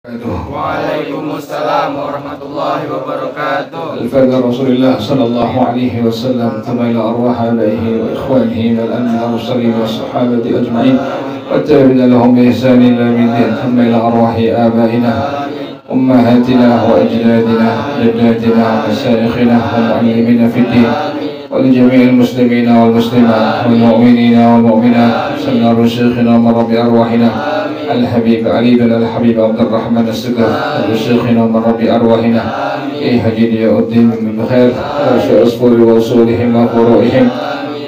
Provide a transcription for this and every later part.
Waalaikumsalam warahmatullahi wabarakatuh. الفاتحة رسول الله صلى الله عليه وسلم ثم إلى أرواح آبائه وإخوانه من الأنبياء والمرسلين والصحابة أجمعين والتابعين لهم بإحسان إلى يوم الدين ثم إلى أرواح آبائنا أمهاتنا وأجدادنا جداتنا ومشايخنا والمعلمين في الدين ولجميع المسلمين والمسلمات والمؤمنين والمؤمنات سنة شيخنا ومربي أرواحنا الحبيب علي بن الحبيب عبد الرحمن السقر شيخنا ومربي أرواحنا إيهجين يا الدين من خير وشاء أصفر وصولهم وفروعهم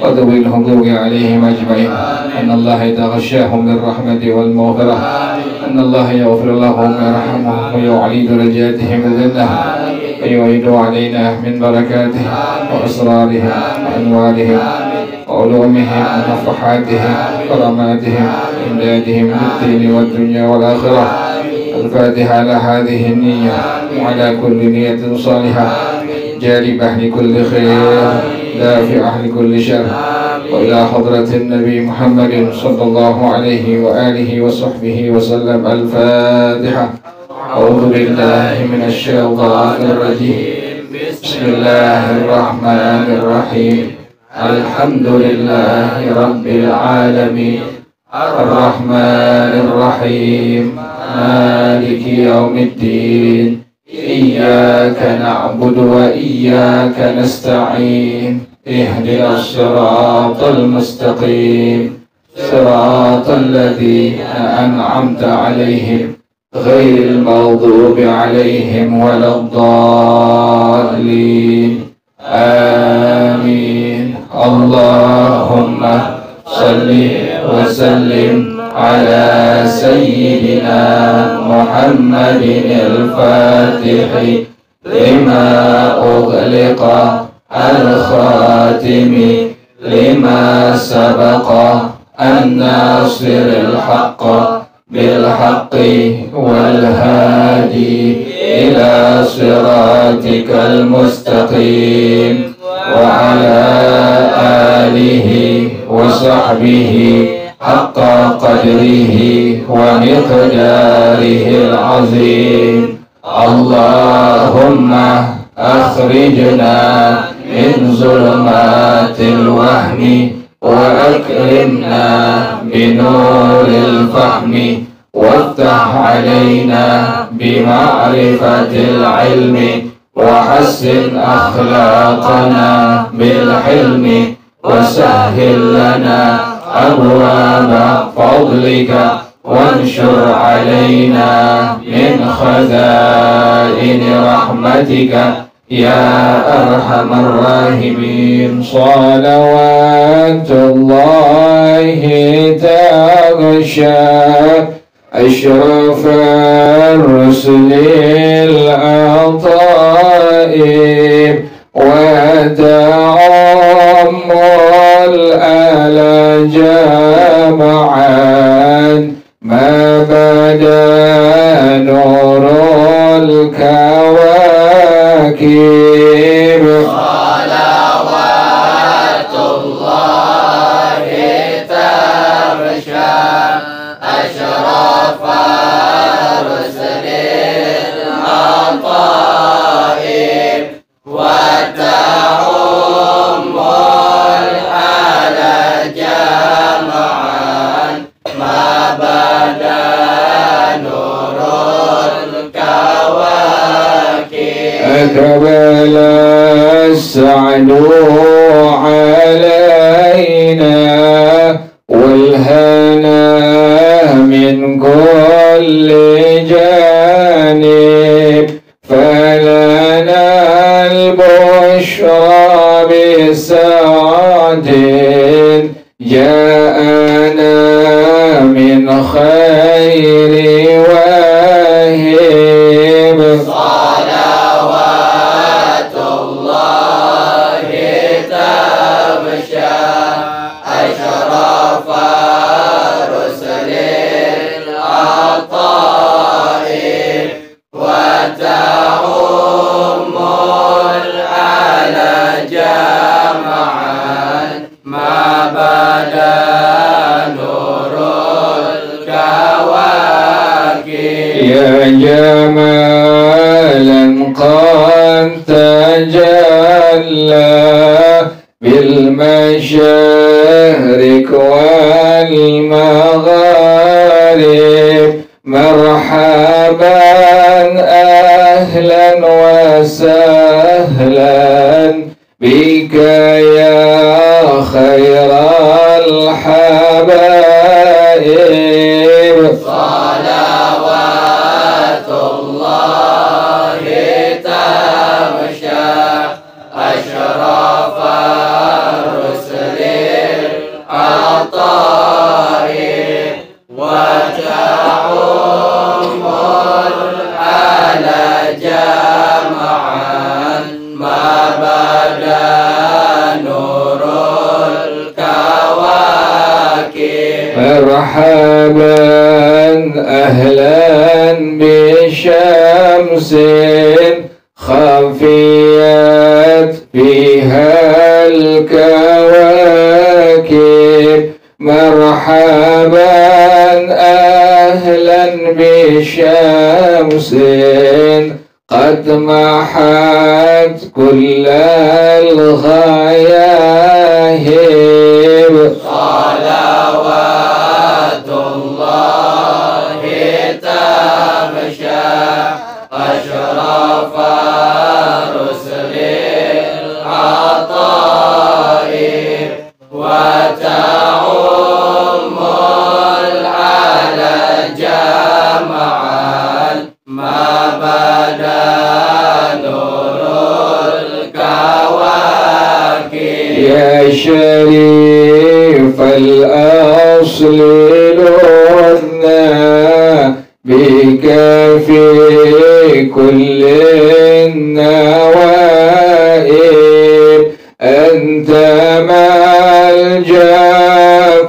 وذوي الحقوق عليهم أجمعين أن الله يتغشاهم بالرحمة والمغفرة أن الله يغفر لهم ويرحمهم ويعلي درجاتهم الجنة ويعيد علينا من بركاته وأسرارهم وأنوارهم وعلومهم ونفحاتهم وكراماتهم وإمدادهم بالدين والدنيا والآخرة. الفاتحة على هذه النية وعلى كل نية صالحة جالبة لكل خير دافعة لكل شر وإلى حضرة النبي محمد صلى الله عليه وآله وصحبه وسلم. الفاتحة. أعوذ بالله من الشيطان الرجيم. بسم الله الرحمن الرحيم. الحمد لله رب العالمين الرحمن الرحيم مالك يوم الدين إياك نعبد وإياك نستعين اهدنا الصراط المستقيم صراط الذين أنعمت عليهم غير المغضوب عليهم ولا الضالين آمين. اللهم صل وسلم على سيدنا محمد الفاتح لما أغلق الخاتم لما سبق الناصر الحق بالحق والهادي إلى صراطك المستقيم وعلى آله وصحبه حق قدره ومقداره العظيم. اللهم أخرجنا من ظلمات الوهم وأكرمنا بنور الفهم وافتح علينا بمعرفة العلم وحسن أخلاقنا بالحلم وسهل لنا أبواب فضلك وانشر علينا من خزائن رحمتك يا أرحم الراحمين. صلوات الله تغشى أشرف الرسل العطائب وتعم الآل جمعا ما بدا نور الكواكب. صلوات الله تغشى أشرف رسل العطائب وتعم الآل جمعا ما بدا نور الكواكب. أقبل السعد علينا والهنا من كل جانب فلنا البشرى بسعد جاءنا من خير واهب. صلوات الله تغشى أشرف رسل العطائب جمالا قد تجلى بالمشارق والمغارب مرحبا أهلا وسهلا بك يا خير الحبائب صلوات الله تمشى أشرف الرسل العطائب وتعم على جمعا ما بدا نور الكواكب مرحبا أهلا بشمس خفيت فيها الكواكب مرحبا أهلا بشمس قد محت كل الغياهب صلوات الله تمشى أشرف الرسل العطائب وتعم العلى جمعا ما بدا نور الكواكب يا شريف الأصل لنا بك في كل النوائب أنت ملجأ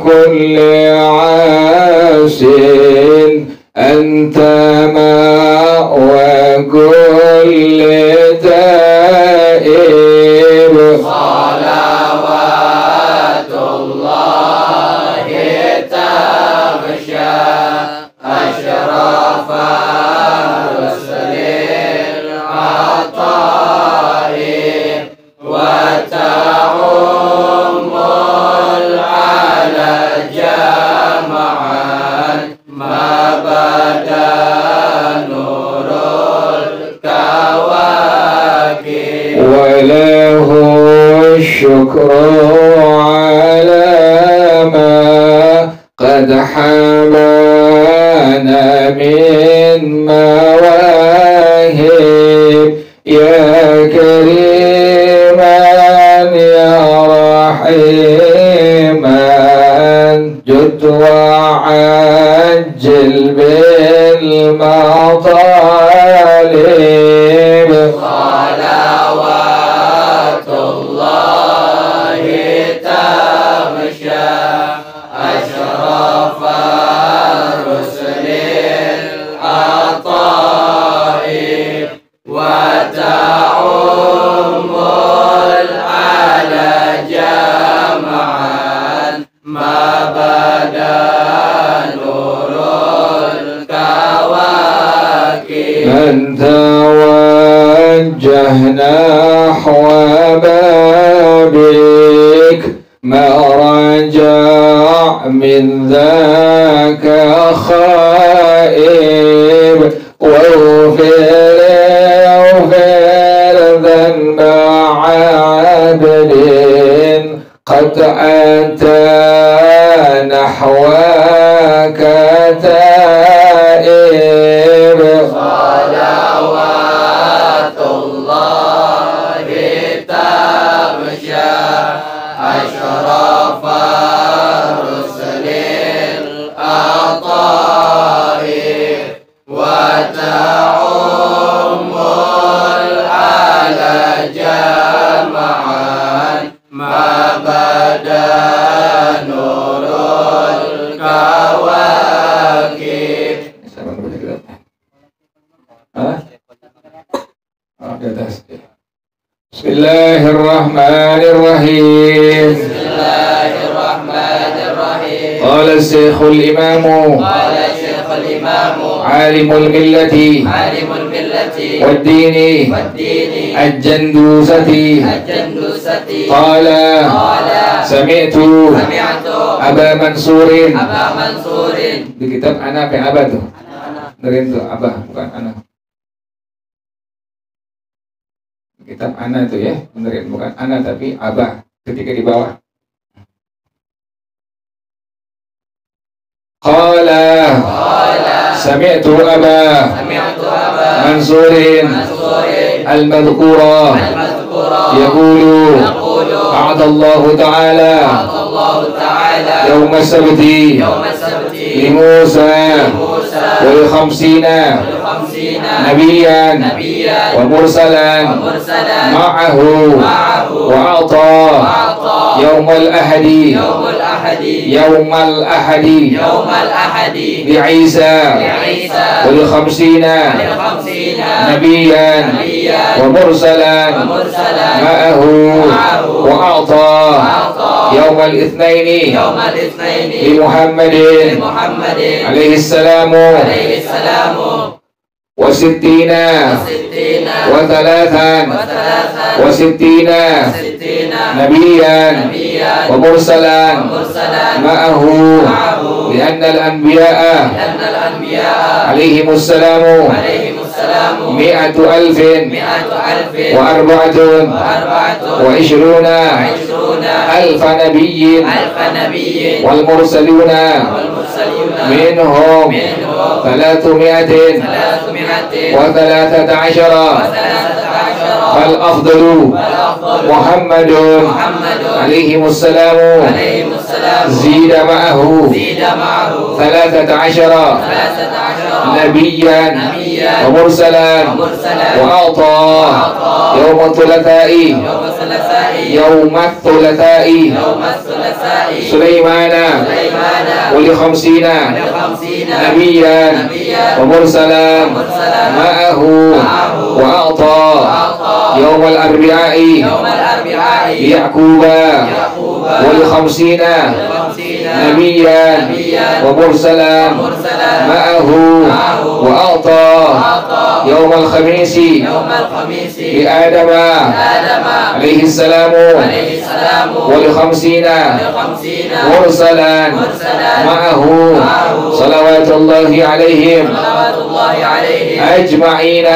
كل عاس أنت مأوى كل تائب صلوات الله تمشى أشرف الرسل العطائب وتعم العلى جمعا ما بدا نور الكواكب وله الشكر على ما قد حمانا من مواهب يا كريما يا رحيما جد وعجل بالمطالب صلوات الله تمشى أشرف الرسل العطائب وتعم العلى جمعا ما بدا نور الكواكب من توجه نحو بابك ما رجع من ذاك خائب واغفر ذنب عبد قد أتى نحوك تائب صلوات الله تمشى أشرف الرسل العطائب وتعم العلى جمعا ما بدا نور الكواكب. بسم الله الرحمن الرحيم. بسم الله الرحمن الرحيم. قال الشيخ الإمام قال الشيخ الإمام عالم الملة عالم الملة والدين والدين الجندوسة الجندوسة قال قال سمعت سمعت أبا منصور أبا منصور. di kitab Ana apa Abah tuh? Benerin tuh Abah bukan Ana. Kitab Ana itu ya, benerin bukan Ana tapi Abah ketika di bawah. Qala sami'tu Aba Mansurin al-madhkura yaqulu a'adha Allah ta'ala yawma sabti li Musa wa li khamsina nabiyan wa mursalan ma'ahu wa a'ta yawmal ahadi yawmal ahadi بعيسى والخمسين نبيا ومرسلا معه وأعطى يوم الاثنين لمحمد عليه السلام وستين وثلاثا وستين نبيا ومرسلا معه لأن الأنبياء عليهم السلام 100,000 و24 ألف نبي والمرسلون منهم 313 فالأفضل محمد عليهم السلام زيد معه 13 نبيا ومرسلا وأعطى يوم الثلاثاء سليمان ول50 نبيا ومرسلا معه وأعطى يوم الأربعاء يعقوب ول50 نبيا ومرسلا معه وأعطى يوم الخميس لآدم عليه السلام ول50 مرسلا معه صلوات الله عليهم أجمعين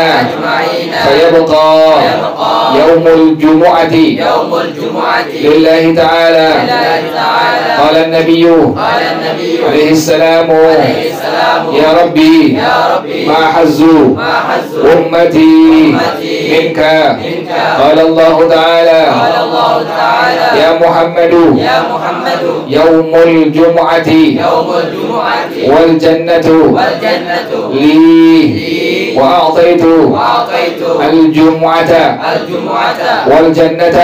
فيبقى يوم الجمعة لله تعالى. قال النبي عليه السلام يا ربي ما حز أمتي منك. قال الله تعالى يا محمد يوم الجمعة والجنة لي وأعطيت الجمعة والجنة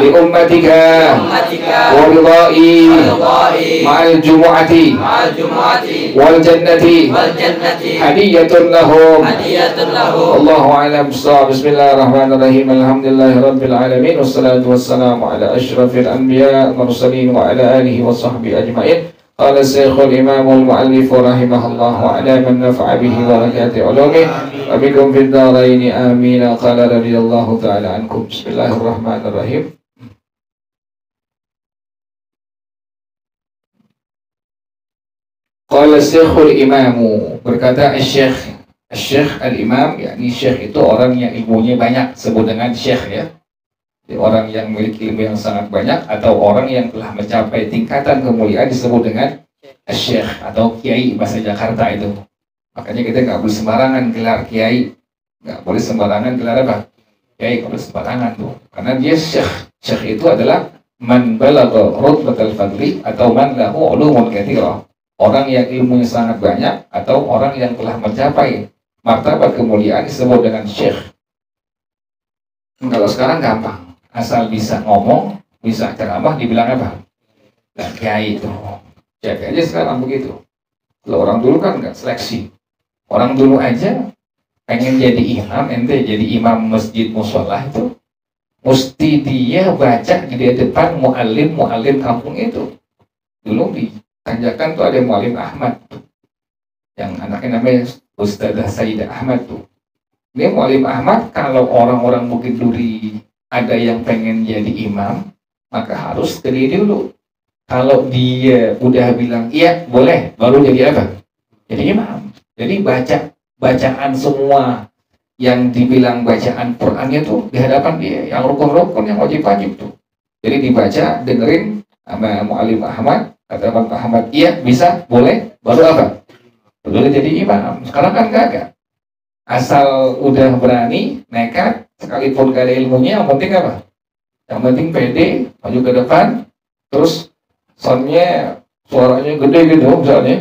لأمتك ورضائي مع الجمعة والجنة هدية لهم. الله أعلم بالصواب. بسم الله الرحمن الرحيم. الحمد لله رب العالمين والصلاة والسلام على أشرف الأنبياء والمرسلين وعلى آله وصحبه أجمعين. قال الشيخ الإمام المؤلف رحمه الله وعلى من نفع به بركات علومه وبكم في الدارين آمين. قال رضي الله تعالى عنكم. بسم الله الرحمن الرحيم. Qala Syekhul Imamu, berkata Syekh Al-Imam, yakni Syekh itu orang yang ilmunya banyak, sebut dengan Syekh ya. Jadi, orang yang memiliki ilmu yang sangat banyak atau orang yang telah mencapai tingkatan kemuliaan disebut dengan Syekh atau Kiai bahasa Jakarta itu. Makanya kita nggak boleh sembarangan gelar Kiai, nggak boleh sembarangan gelar apa? Kiai, kalau sembarangan tuh, karena dia Syekh. Syekh itu adalah man balagha rutbatal fadli atau man lahu ulumun katsirah. Orang yang ilmunya sangat banyak atau orang yang telah mencapai martabat kemuliaan disebut dengan syekh. Kalau sekarang gampang, asal bisa ngomong, bisa ceramah, dibilang apa? Nah, kiai itu. Jadi aja sekarang begitu. Kalau orang dulu kan nggak seleksi. Orang dulu aja pengen jadi imam, ente jadi imam masjid musola itu, mesti dia baca di depan muallim kampung itu. Dulu di Tanjakan tuh ada Muallim Ahmad. yang anaknya namanya Ustazah Sayyidah Ahmad tuh. Ini Mu'allim Ahmad, kalau orang-orang Bukit Duri ada yang pengen jadi imam, maka harus dari dulu. Kalau dia udah bilang iya boleh, baru jadi apa? Jadi imam. Jadi bacaan semua yang dibilang bacaan Qur'annya tuh di hadapan dia, yang rukun-rukun, yang wajib-wajib tuh. Jadi dibaca, dengerin sama Mu'allim Ahmad, kata Bang Ahmad, iya bisa, boleh, baru apa? Baru jadi imam. Sekarang kan kagak. Asal udah berani, nekat, sekalipun gak ada ilmunya, yang penting apa? Yang penting pede, maju ke depan, terus soundnya, suaranya gede gitu misalnya,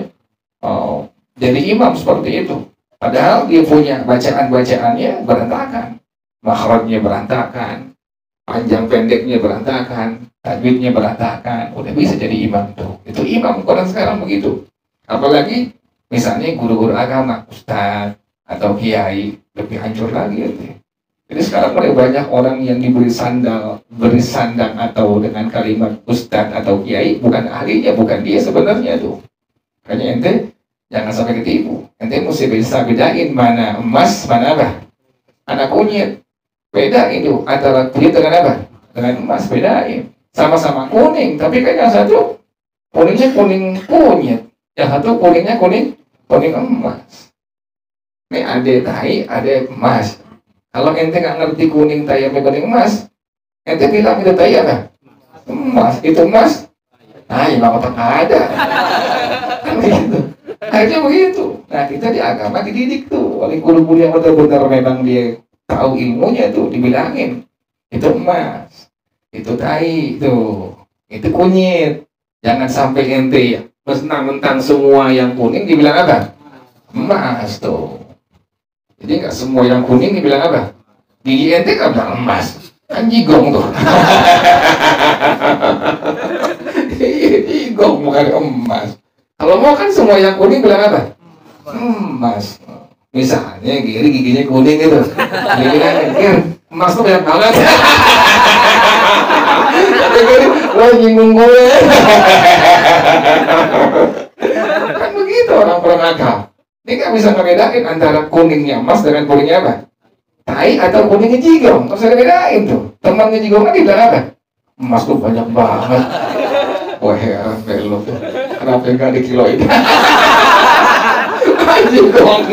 jadi imam seperti itu. Padahal dia punya bacaan-bacaannya berantakan, makhrajnya berantakan, panjang pendeknya berantakan, tajwidnya berantakan, udah bisa jadi imam tuh. Itu imam Quran sekarang begitu. Apalagi misalnya guru-guru agama, ustaz atau kiai, lebih hancur lagi ya. Jadi sekarang mulai banyak orang yang diberi sandang atau dengan kalimat ustaz atau kiai, bukan ahlinya, bukan dia sebenarnya tuh. Makanya ente jangan sampai ketipu. Ente mesti bisa bedain mana emas, mana apa? Anak kunyit. Beda itu antara kunyit dengan apa? Dengan emas, bedain. Sama-sama kuning, tapi kan yang satu kuningnya kuning kunyit, yang satu kuningnya kuning emas. Ini ada tai, ada emas. Kalau ente nggak ngerti kuning tai sama kuning emas, ente bilang itu tai apa? Emas. Itu emas? Tai, mah otak ada. Kan begitu. Akhirnya begitu. Nah, kita di agama dididik tuh oleh guru-guru yang benar-benar memang dia tahu ilmunya tuh, dibilangin itu emas, itu tai, itu kunyit. Jangan sampai ente ya mentang-mentang semua yang kuning dibilang apa? Emas tuh. Jadi nggak semua yang kuning dibilang apa? Gigi ente kan bilang emas, kan jigong tuh. Jigong bukan emas. Kalau mau kan semua yang kuning bilang apa? Emas. Misalnya Giri giginya kuning gitu. Dia bilang, Gir, emas tuh banyak banget. Giri, lo nyinggung gue. Kan begitu orang akal. Dia nggak bisa ngebedain antara kuningnya emas dengan kuningnya apa? Tai atau kuningnya jigong. Terus ada bedain tuh. Temannya jigong kan dibilang apa? Emas tuh banyak banget. Wah heran belok tuh. Kenapa nggak dikiloin? Jigong.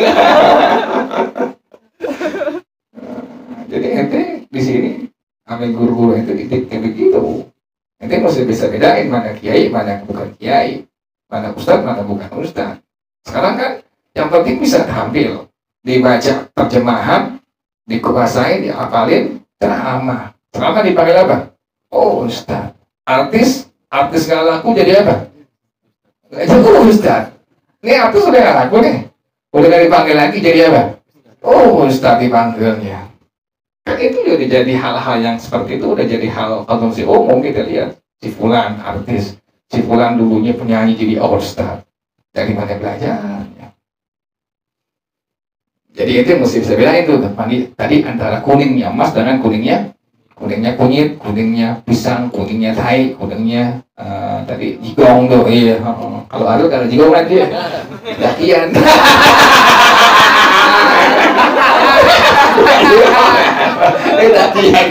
Jadi ente di sini sama guru-guru itu didik kayak begitu. Ente mesti bisa bedain mana kiai, mana bukan kiai, mana ustadz, mana bukan ustadz. Sekarang kan yang penting bisa tampil, dibaca terjemahan, dikuasai, dihafalin, ceramah. Ceramah dipanggil apa? Oh ustadz. Artis nggak laku jadi apa? Nggak jadi ustadz. Ini artis udah nggak laku nih, udah nggak dipanggil lagi jadi apa? Oh ustadz dipanggilnya. Kan itu udah jadi hal-hal yang seperti itu, udah jadi hal konsumsi umum. Kita lihat si fulan artis, si fulan dulunya penyanyi jadi ustadz. Dari mana belajarnya? Jadi itu mesti bisa bedain tuh tadi antara kuningnya emas dengan kuningnya kunyit, kuningnya pisang, kuningnya tai, kuningnya tadi jigong tuh. Iya. Kalau ada jigong kan dia dakian. Dakian.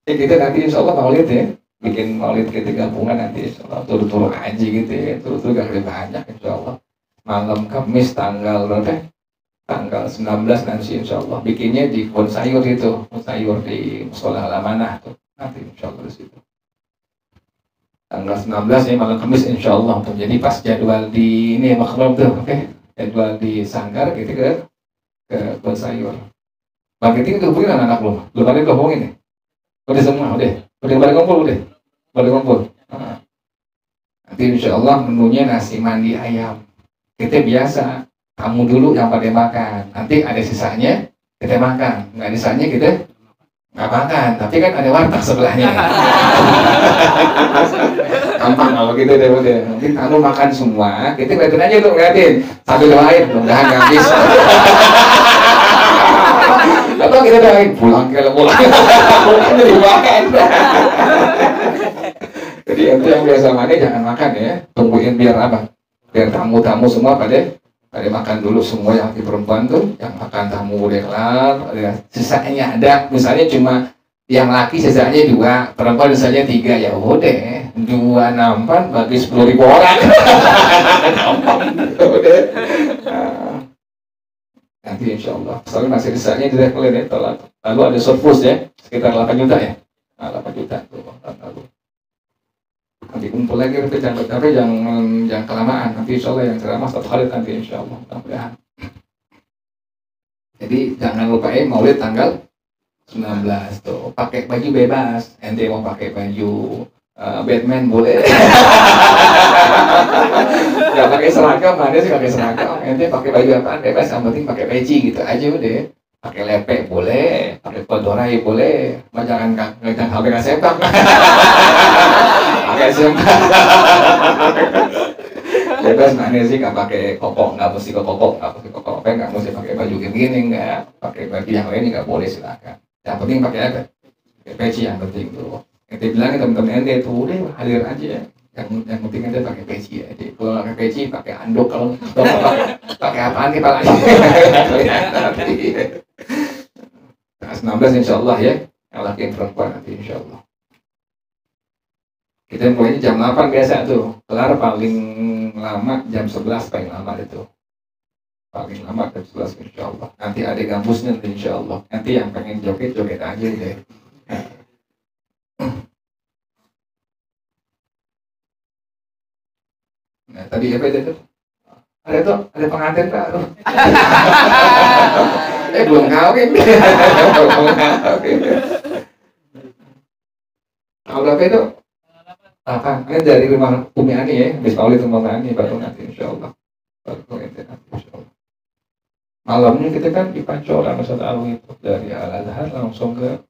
Kita nanti insya Allah maulid ya, bikin maulid kita gabungan nanti insya Allah turut-turut aja gitu ya, turut-turut gak lebih banyak insya Allah. Malam Kamis tanggal berapa? Tanggal 19 nanti insya Allah bikinnya di kebun sayur itu, kebun sayur di Musola Al-Amanah tuh nanti insya Allah di situ. Tanggal 19 ya malam Kamis insya Allah tuh. Jadi pas jadwal di ini maklum tuh, oke? Jadwal di Sanggar gitu ke kebun sayur. Bang Keting itu hubungin anak-anak belum ada yang hubungin ya? Udah semua, udah balik kumpul, balik kumpul. Nanti insya Allah menunya nasi mandi ayam. Kita biasa, kamu dulu yang pada makan. Nanti ada sisanya, kita makan. Nggak ada sisanya kita nggak makan. Tapi kan ada warteg sebelahnya. Gampang kalau gitu deh udah. Nanti kamu makan semua, kita ngeliatin aja tuh, ngeliatin. Sambil doain, mudah-mudahan nggak habis. Atau kita doain, pulang ke pulang. Mungkin jadi makan. Jadi ente yang biasa mandi jangan makan ya, tungguin biar apa? Biar tamu-tamu semua pada makan dulu semua yang di perempuan tuh, yang makan tamu udah kelar, ya. Sisanya ada, misalnya cuma yang laki sisanya 2, perempuan sisanya 3, ya udah 2 nampan bagi 10.000 orang. Udah. Nanti insya Allah, soalnya masih sisanya tidak kalian ya, lalu ada surplus ya, sekitar 8 juta ya, 8 juta tuh lalu. Nanti kumpul lagi, tapi jangan kelamaan. Nanti insya Allah yang ceramah 1 hari nanti insya Allah, mudah-mudahan. Jadi jangan lupa Maulid tanggal 19 tuh, pakai baju bebas. Ente mau pakai baju Batman boleh. Gak pakai seragam, ada sih pakai seragam. Ente pakai baju apaan bebas, yang penting pakai peci gitu aja udah. Pakai lepek boleh, pakai kodorai boleh, jangan pakai sempak. Pakai sempak. Bebas mana sih, nggak pakai koko, nggak mesti koko, nggak mesti pakai baju gini, nggak pakai baju yang lain nggak boleh, silakan. Yang penting pakai apa? Pakai peci yang penting tuh. Ente bilangin temen-temen ente tuh udah hadir aja. Yang penting ente pakai peci aja. Kalau pakai peci pakai anduk, kalau pakai apaan nih palanya? Tanggal 19 insya Allah ya, yang laki yang perempuan nanti insya Allah. Kita mulainya jam 8 biasa tuh, kelar paling lama jam 11 paling lama itu. Paling lama jam 11 insya Allah. Nanti ada gambusnya nanti insya Allah. Nanti yang pengen joget aja deh. Nah tadi apa itu? Ada pengantin Pak. Belum kawin. Kalau berapa itu? 8. Ini dari rumah Umi Ani ya, habis Maulid rumah Ani baru nanti insya Allah. Baru nanti insya Allah. Malamnya kita kan di Pancoran Ustaz Alwi itu, dari Al-Azhar langsung ke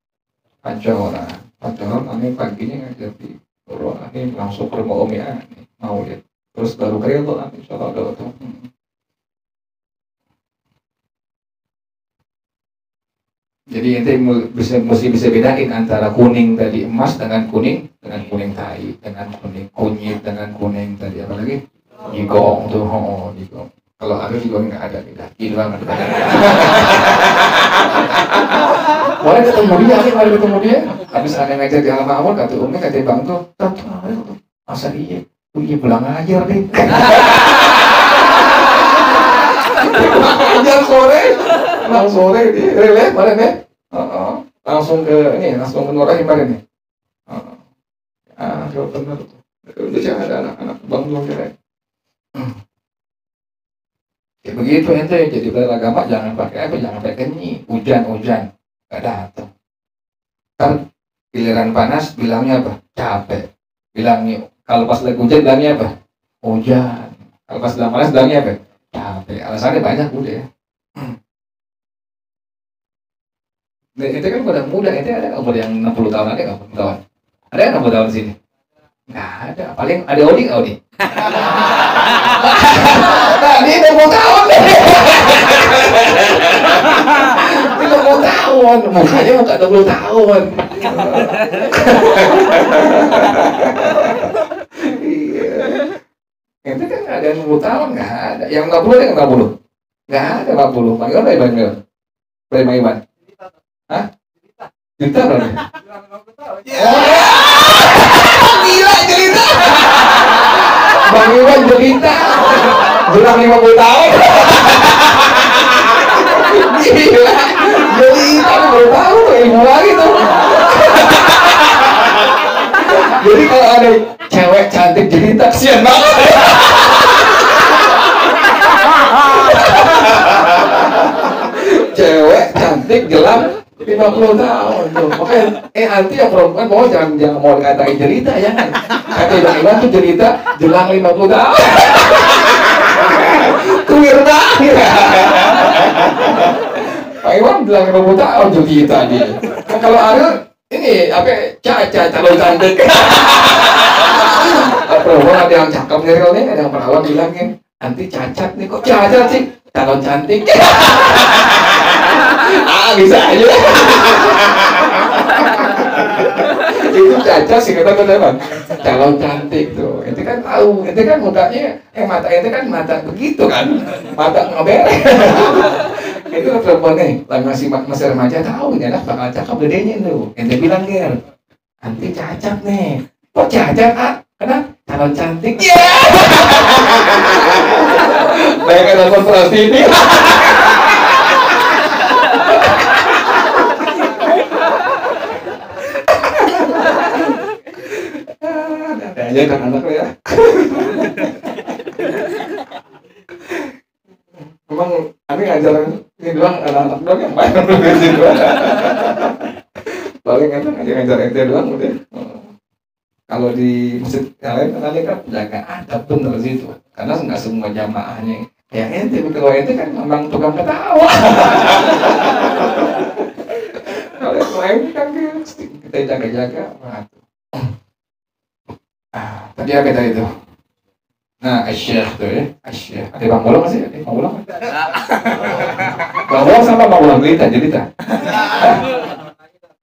Pancoran. Pancoran Ani paginya ngajar di Nurul Ani langsung ke rumah Umi Ani Maulid. Terus baru kerja tuh nanti insya Allah tuh. Jadi ente mesti bisa bedain antara kuning tadi emas dengan kuning tai, dengan kuning kunyit, dengan kuning tadi apa lagi? Jigong tuh, jigong. Kalau ada jigong nggak ada, beda. Gitu banget. Boleh ketemu dia. Habis ada ngajar di Alam Awal, kata Umi, kata Bang tuh, masa iya pulang ajar deh. Ajar sore di relay kemarin ya. Langsung ke Nur Rahim kemarin nih. Kalau benar tuh. Udah jangan ada anak-anak Bang belum keren. Ya begitu ente, jadi belajar agama jangan pakai apa, jangan pakai kenyi. Hujan nggak datang. Kan giliran panas bilangnya apa? Capek. Bilangnya kalau pas lagi hujan bilangnya apa? Hujan. Kalau pas sedang panas bilangnya apa? Capek. Alasannya banyak udah ya. Itu kan pada muda, itu ada umur yang 60 tahun, ada nggak 60 tahun? Ada kan 60 tahun di sini? Nggak ada, paling ada Odi nggak Odi? Nah, dia 60 tahun deh. Dia 60 tahun, mukanya muka 60 tahun. Iya. Itu kan nggak ada yang 60 tahun, nggak ada. Yang 40 ada nggak 40? Nggak ada 40. Panggil apa Iban? Iban? Hah? Juta berapa? Gila cerita. Bang Iwan cerita. Jelang 50 tahun. Gila. Cerita baru tahu ilmu lagi tuh. Jadi kalau ada cewek cantik cerita kasihan banget. Cewek cantik jelang 50 tahun tuh. Makanya anti yang perempuan mau jangan mau dikatain cerita ya kan. Kata Bang Iwan tuh cerita jelang 50 tahun. Clear banget. Bang Iwan bilang 50 tahun tuh cerita dia. Kalau Ariel ini apa Caca calon cantik. Perempuan ada yang cakep nih Ariel nih, ada yang perawan bilangin anti cacat nih, kok cacat sih calon cantik. Bisa aja. Itu Caca sih kata teman. Calon cantik tuh. Itu kan tahu. Itu kan mukanya, mata itu kan mata begitu kan. Mata ngeberek. Itu perempuan nih, masih remaja tahu nih anak bakal cakep gedenya tuh. Ente bilang Ger, nanti cacat nih. Kok cacat ah? Kenapa? Calon cantik. Ya. Baik ada kontrasi ini. Ada aja kan anak ya. Memang aneh ngajar ini doang anak-anak doang yang main di doang. Paling enak aja ngajar ente doang udah. Kalau di masjid yang lain kan jaga adab bener situ. Karena nggak semua jamaahnya kayak ente, kalau ente kan memang tukang ketawa. Kalau yang lain kan kita jaga-jaga. Tadi apa tadi itu? Nah, Asyikh tuh ya, Asyikh. Ada Bang Bolong masih? Ada Bang Bolong? Bang Bolong sama Bang Bolong jelita. 3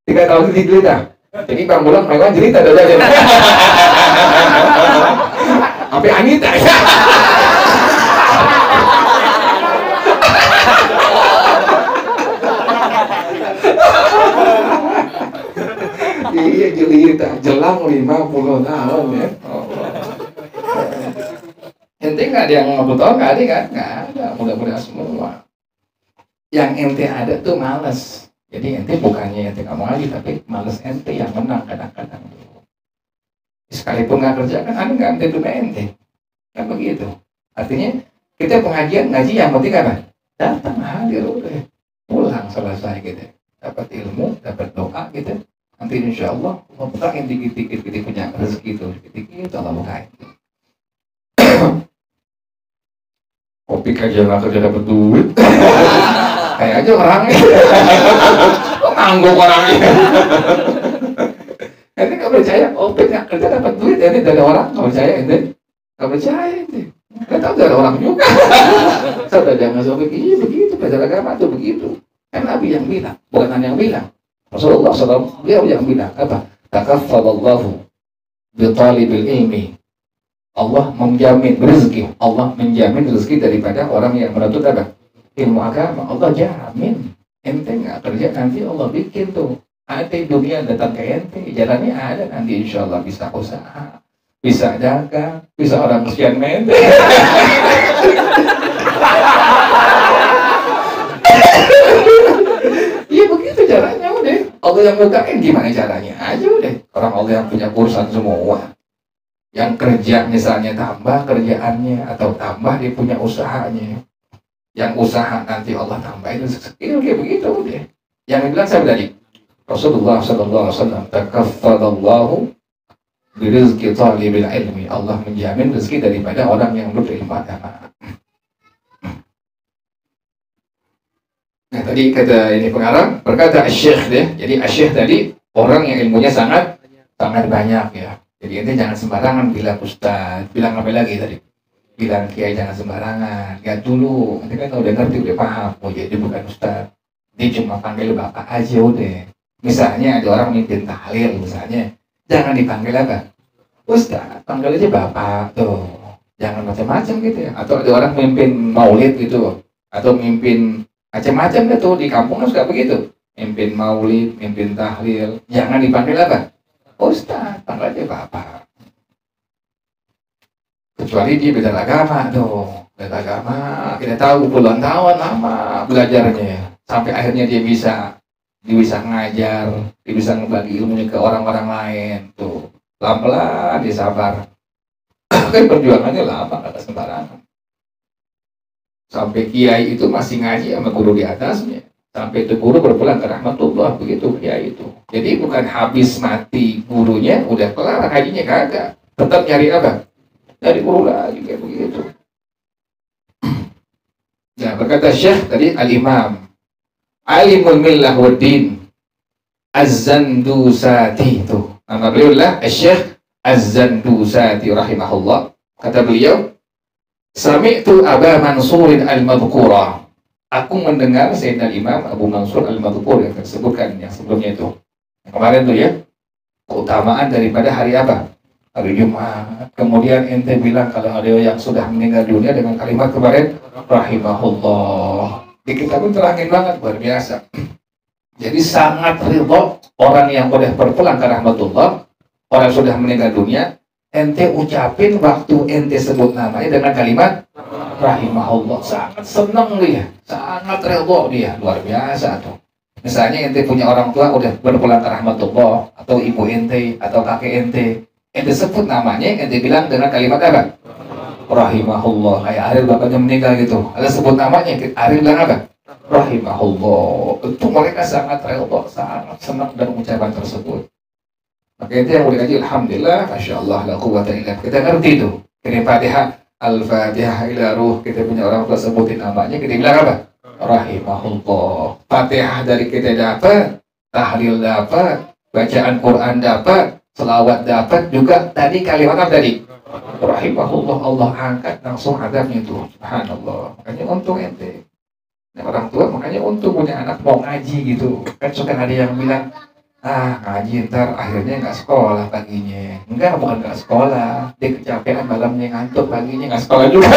tahun di jelita. Jadi Bang Bolong memang jelita dada aja. Sampai Anita. Iya jelita, jelang 50 tahun ya. Ente nggak ada yang 50 tahun, nggak ada kan? Nggak ada, mudah-mudahan semua. Yang ente ada tuh males. Jadi ente bukannya ente nggak mau ngaji, tapi males ente yang menang kadang-kadang. Sekalipun nggak kerja kan, ada nggak ente punya ente. Kan begitu. Artinya kita pengajian ngaji yang penting apa? Datang hadir udah, pulang selesai gitu. Dapat ilmu, dapat doa gitu. Nanti insya Allah bukain dikit-dikit kita punya rezeki itu, dikit-dikit Allah bukain. Kopi aja nggak kerja dapat duit, kayak aja orangnya, kok ngangguk orangnya. Ente nggak percaya, Kopi nggak kerja dapat duit, ini dari orang nggak percaya ente, nggak percaya ente, nggak tahu dari orang juga. Sudah jangan sobek, iya begitu belajar agama tuh begitu. Kan Nabi yang bilang, bukan hanya yang bilang. Rasulullah SAW dia yang bilang apa? Takaffalallahu bi talibil ilmi. Allah menjamin rezeki. Allah menjamin rezeki daripada orang yang menuntut apa? Ilmu agama. Allah jamin. Ente nggak kerja nanti Allah bikin tuh. Ente dunia datang ke ente, jalannya ada nanti insya Allah bisa usaha, bisa dagang, bisa orang kesian mente. Iya begitu caranya udah. Allah yang bukain gimana caranya aja udah. Orang Allah yang punya urusan semua. Yang kerja misalnya tambah kerjaannya atau tambah dia punya usahanya. Yang usaha nanti Allah tambahin skill kayak begitu udah. Yang bilang saya tadi Rasulullah SAW takaffalallahu birizqi talibil ilmi. Allah menjamin rezeki daripada orang yang berilmu agama. Nah tadi kata ini pengarang berkata Asyikh deh. Jadi Asyikh tadi orang yang ilmunya sangat banyak ya. Jadi ente jangan sembarangan bilang ustaz, bilang apa lagi tadi? Bilang kiai jangan sembarangan. Lihat dulu, ente kan udah ngerti udah paham. Oh jadi bukan ustaz, dia cuma panggil bapak aja udah. Misalnya ada orang mimpin tahlil misalnya, jangan dipanggil apa? Ustaz, panggil aja bapak tuh. Jangan macam-macam gitu ya. Atau ada orang mimpin maulid gitu, atau mimpin macam-macam deh tuh di kampung suka begitu. Mimpin maulid, mimpin tahlil, jangan dipanggil apa? Ustaz, panggil aja bapak. Kecuali dia beda agama tuh, beda agama. Kita tahu puluhan tahun lama belajarnya, sampai akhirnya dia bisa ngajar, dia bisa ngebagi ilmunya ke orang-orang lain tuh. Pelan-pelan dia sabar. Kan perjuangannya lama, nggak sembarangan. Sampai kiai itu masih ngaji sama guru di atasnya. Sampai itu guru berpulang ke rahmatullah, begitu kiai itu. Jadi bukan habis mati gurunya, udah kelar ngajinya kagak. Tetap nyari apa? Nyari guru lagi kayak begitu. Nah berkata Syekh tadi Al-Imam Alimul Millah wa Din Az-Zandusati itu. Nama beliau adalah Syekh Az-Zandusati rahimahullah. Kata beliau, Sami'tu Aba Mansurin al-Madhkura. Aku mendengar Sayyidina Imam Abu Mansur al-Madhkur yang tersebutkan yang sebelumnya itu. Yang kemarin tuh ya. keutamaan daripada hari apa? Hari Jumat. Kemudian ente bilang kalau ada yang sudah meninggal dunia dengan kalimat kemarin, rahimahullah. Di kita pun terangin banget, luar biasa. Jadi sangat ridho orang yang udah berpulang ke rahmatullah, orang sudah meninggal dunia, ente ucapin waktu ente sebut namanya dengan kalimat rahimahullah. Sangat senang dia, sangat ridho dia, luar biasa tuh. Misalnya ente punya orang tua udah berpulang ke rahmatullah, atau ibu ente, atau kakek ente sebut namanya, ente bilang dengan kalimat apa? Rahimahullah. Kayak Ariel bapaknya meninggal gitu, ada sebut namanya, Ariel bilang apa? Rahimahullah. Itu mereka sangat ridho, sangat senang dengan ucapan tersebut. Maka itu yang boleh kaji, alhamdulillah, masya Allah, la quwwata illa billah. Kita ngerti tuh. Kirim Fatihah, al-Fatihah ila ruh. Kita punya orang tua sebutin namanya, kita bilang apa? Rahimahullah. Fatihah dari kita dapat, tahlil dapat, bacaan Quran dapat, selawat dapat, juga tadi kalimat apa tadi? Rahimahullah. Allah angkat langsung adabnya itu. Subhanallah. Makanya untung ente. Nah, orang tua makanya untung punya anak mau ngaji gitu. Kan suka ada yang bilang, ngaji ntar akhirnya nggak sekolah paginya. Enggak, bukan nggak sekolah, dia kecapean malamnya, ngantuk paginya, nggak sekolah juga.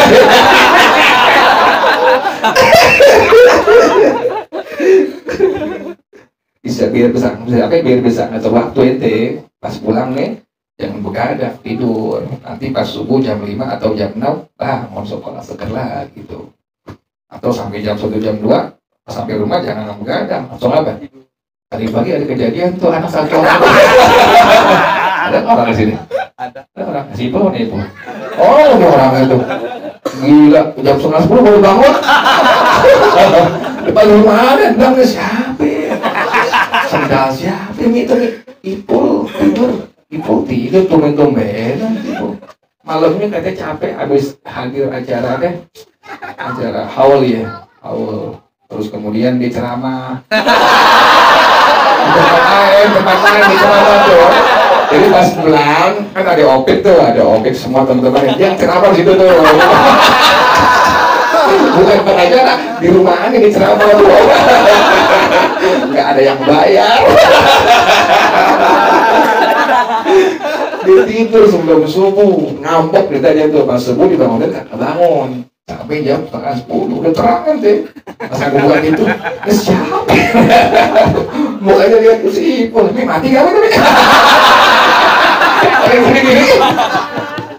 biar bisa ngatur waktu ente pas pulang nih, jangan begadang tidur, nanti pas subuh jam 5 atau jam 6 mau sekolah seger lah gitu. Atau sampai jam 1 jam 2 sampai rumah jangan begadang, langsung apa? Tadi pagi ada kejadian tuh anak satu orang. Ada orang di sini. Ada orang si Ibu nih Ibu. Oh, ini orang itu. Gila, jam 9:30 baru bangun. Depan rumah ada, bilang siapa? Sendal siapa? Itu nih Ibu tidur. Ibu tidur tumben-tumbenan Ibu. Malamnya katanya capek habis hadir acara deh. Acara haul ya, haul. Terus kemudian dia ceramah. Tempat lain di ceramah tuh. Jadi pas pulang kan ada opik tuh, ada opik semua teman-teman yang ceramah di situ tuh. Bukan pengacara, di rumahnya di ceramah tuh. Nggak ada yang bayar. Dia tidur sebelum subuh, ngambek ditanya tuh, pas subuh dibangunin kan bangun. Sampai jam 9:30 udah terang kan deh. Pas aku buka itu, siapa? Mukanya lihat si Ipul, ini mati gak apa-apa?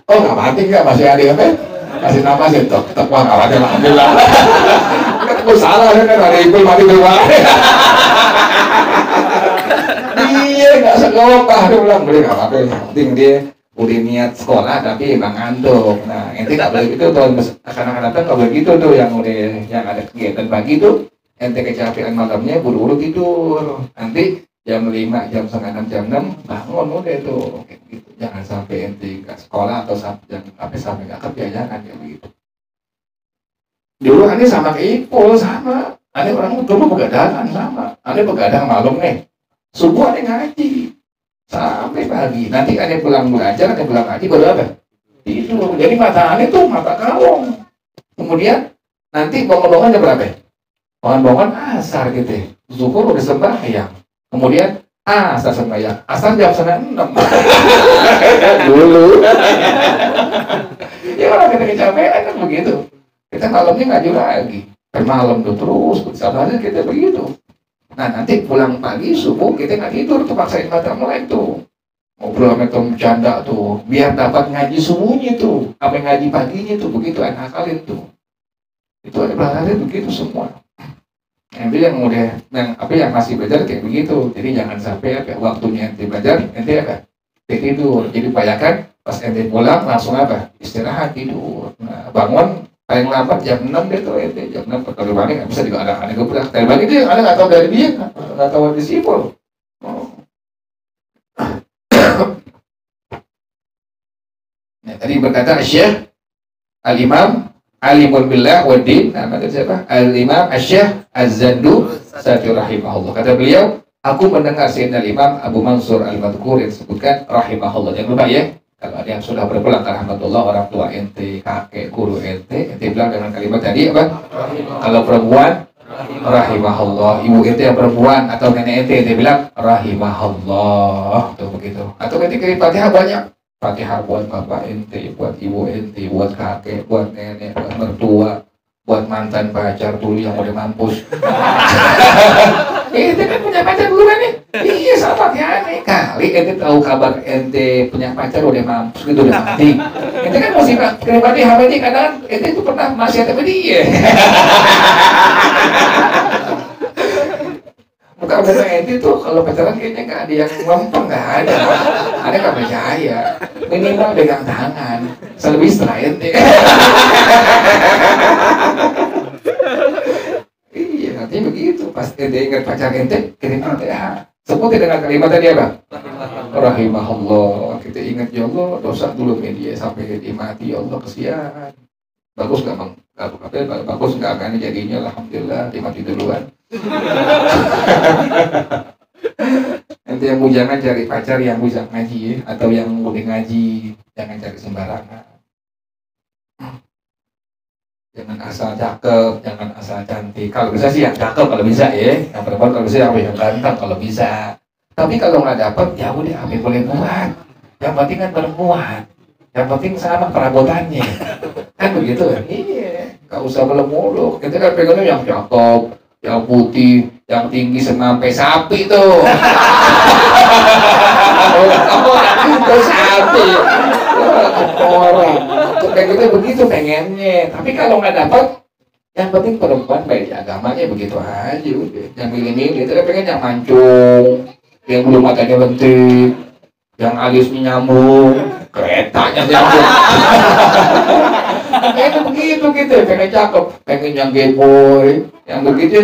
Oh nggak mati nggak, masih ada apa? Masih nafas ya, tetap wah nggak mati, alhamdulillah. Kan aku salah kan, ada Ipul mati keluar. Iya nggak sekolah, dia bilang boleh nggak apa-apa, yang penting dia udah niat sekolah tapi emang ngantuk. Nah, ente nggak boleh gitu tuh, akan datang nggak boleh gitu tuh, yang ada kegiatan pagi tuh, ente kecapean malamnya buru-buru tidur, nanti jam 5, jam 5:30, jam 6 bangun udah tuh, kayak gitu. Jangan sampai ente nggak sekolah atau sampai nggak kerja, jangan kayak begitu. Dulu aneh sama kayak Ipul, sama aneh orang dulu begadang sama, aneh begadang malam nih, subuh aneh ngaji sampai pagi, nanti ada pulang belajar, ada pulang ngaji, baru apa? Tidur. Jadi mata aneh tuh mata kalong. Kemudian nanti bangun-bangun jam berapa? Bangun-bangun asar gitu. Zuhur udah sembahyang. Kemudian asar sembahyang. Asar jam 6. Dulu. Ya orang kita kecapean kan begitu. Kita malamnya ngaji lagi. Malam tuh terus, sabarnya kita begitu. Nah nanti pulang pagi subuh kita nggak tidur tuh, paksain mata melek tuh, ngobrol sama temen bercanda tuh, biar dapat ngaji subuhnya tuh, apa ngaji paginya tuh, begitu anak kalian tuh. Itu ada bahasanya begitu semua. Nanti yang udah yang masih belajar kayak begitu, jadi jangan sampai waktunya ente belajar ente tidur. Jadi upayakan pas ente pulang langsung istirahat tidur. Nah, bangun paling lambat jam 6 deh tuh, jam 6 kalau balik nggak bisa juga ada gebrak. Dari balik itu yang ada nggak tahu dari dia, nggak tahu dari Sipul. Nah, tadi berkata Syekh Al-Imam Alimul Billah wa Din, nama siapa? Al-Imam Syekh Az-Zandu Sati rahimahullah. Kata beliau, aku mendengar Sayyidina Imam Abu Mansur Al-Madhkur yang disebutkan rahimahullah. Jangan lupa ya, kalau ada yang sudah berpulang ke rahmatullah, orang tua ente, kakek, guru ente bilang dengan kalimat tadi apa? Kalau perempuan, rahimahullah. Ibu ente yang perempuan atau nenek ente bilang rahimahullah, tuh begitu. Atau ketika di Fatihah banyak, Fatihah buat bapak ente, buat ibu ente, buat kakek, buat nenek, buat mertua, buat mantan pacar dulu yang udah mampus. Ente kan punya pacar dulu kan nih? Iya, sama Fatihah nih. Kali ente tahu kabar ente punya pacar udah mampus gitu, udah mati. Ente kan mesti kirim Fatihah aja karena ente itu pernah masih sama dia. Muka-muka ente tuh kalau pacaran kayaknya nggak ada yang ngempeng, nggak ada. Ada nggak percaya. Minimal pegang tangan. Selebih setelah ente. Iya, nanti begitu. Pas ente ingat pacar ente, kirim Fatihah. Sebutin dengan kalimat tadi apa? Rahimahullah. Kita ingat ya Allah, dosa dulu media sampai dia mati, ya Allah kesian. Bagus nggak bang? Bagus nggak akan jadinya? Alhamdulillah, dia mati duluan. Nanti yang bujangan cari pacar yang bisa ngaji ya, atau yang udah ngaji, jangan cari sembarangan. Jangan asal cakep, jangan asal cantik. Kalau bisa sih yang cakep kalau bisa ya, yang perempuan kalau bisa yang ganteng kalau bisa. Tapi kalau nggak dapet, ya udah apa boleh buat. Yang penting kan perempuan, yang penting sama perabotannya, kan begitu kan? Iya, nggak usah muluk. Kita kan pengennya yang cakep, yang putih, yang tinggi sampai sapi tuh. Itu sapi. Orang. Kayak gitu begitu pengennya. Tapi kalau nggak dapat, yang penting perempuan baik agamanya begitu aja udah. Yang milih-milih itu pengen yang mancung, yang belum matanya lentik, yang alisnya nyambung, keretanya nyambung. Itu begitu gitu, pengen cakep, pengen yang gay boy, yang begitu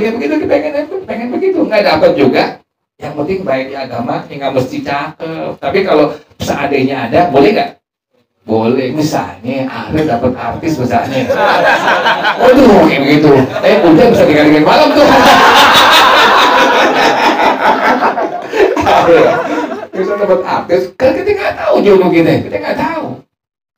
pengen begitu, nggak dapat juga. Yang penting baik di agama, nggak mesti cakep. Tapi kalau seadanya ada, boleh nggak? Boleh. Misalnya Ariel dapat artis misalnya, waduh kayak begitu. Udah bisa dikalikan malam tuh. Bisa dapat artis, kan kita nggak tahu jodoh kita nggak tahu.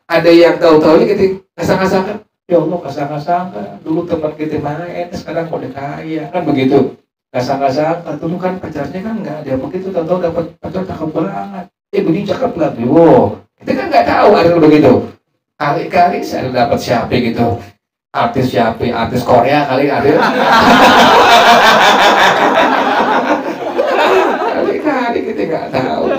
Ada yang tahu-tahu kita kasang-kasang, ya Allah kasang-kasang, dulu teman kita main, sekarang udah kaya, kan begitu. Kasang-kasang, dulu kan pacarnya kan nggak ada begitu, tahu-tahu dapat pacar cakep banget. Begini cakep lah, wow. Kita kan nggak tahu ada begitu. Kali-kali saya dapat siapa gitu, artis siapa, artis Korea kali ada. Kali-kali kita nggak tahu.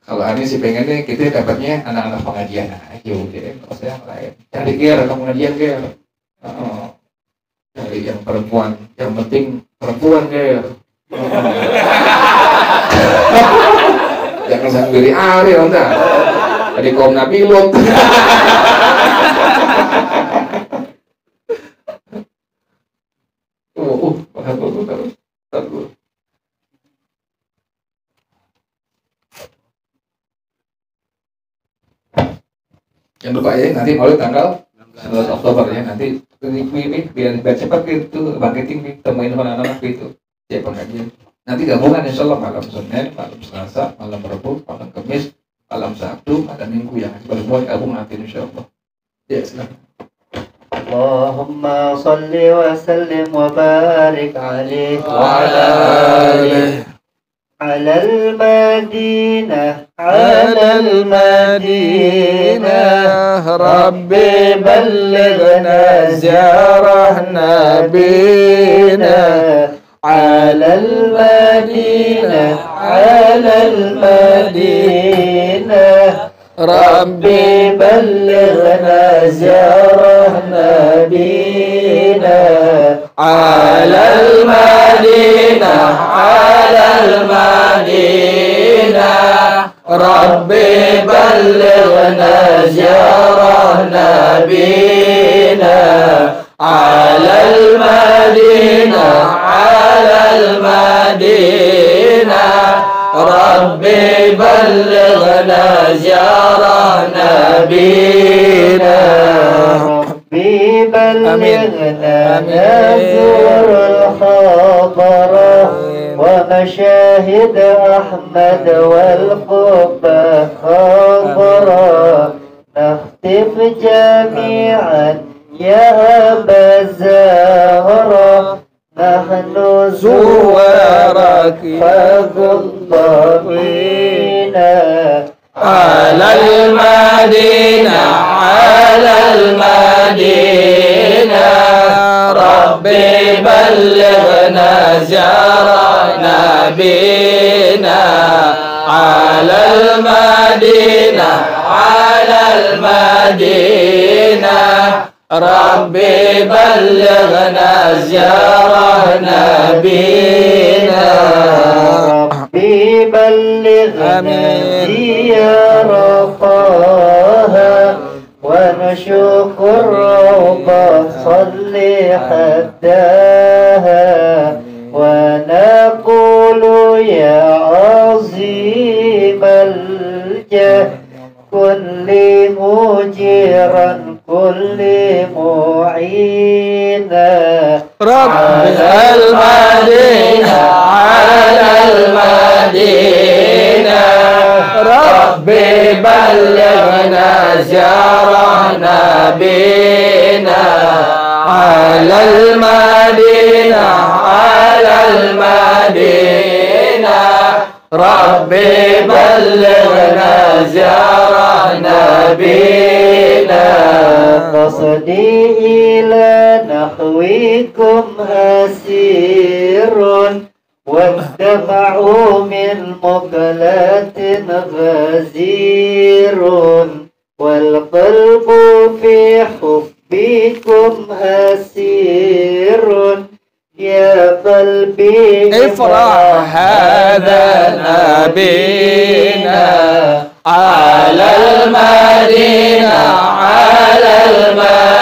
Kalau Ani sih pengennya kita dapatnya anak-anak pengajian aja udah, nggak usah yang lain. Cari gear atau pengajian gear. Cari yang perempuan, yang penting perempuan gear. Jangan sambil Ariel enggak. Tadi kaum Nabi Lut. Bagus. Jangan lupa ya, nanti mulai tanggal 11 Oktober ya, nanti biar cepat gitu, bangkitin temuin anak-anak gitu. Ya pengajian. Nanti gabungan insya Allah malam Senin, malam Selasa, malam Rabu, malam Kamis, malam Sabtu, malam Minggu yang semua gabung nanti insya Allah. Ya silakan. Allahumma salli wa sallim wa barik alaihi wa ala alihi على المدينة ربي بلغنا زيارة نبينا على المدينة ربي بلغنا زيارة نبينا على المدينة ربي بلغنا زيارة نبينا على المدينة ربي بلغنا زيارة نبينا ربي بلغنا نزور الحضرة ومشاهد أحمد والقبة خضرا نختف جميعا يا أبا الزهراء نحن زوارك فغض بنا على المدينة على المدينة ربي بلغنا زيارة نبينا على المدينة على المدينة ربي بلغنا زيارة نبينا ربي بلغنا زيارتها ونشوق الروضة صل حداها ونقول يا عظيم الجاه كل مجيرا كل معينا على المدينة على المدينة ربي بلغنا زيارة نبينا على المدينة على المدينة ربي بلغنا زيارة نبينا قصدي إلى نحوكم أسير والدمع من مقلة غزير والقلب في حبكم أسير يا قلبي افرح هذا نبينا على المدينة على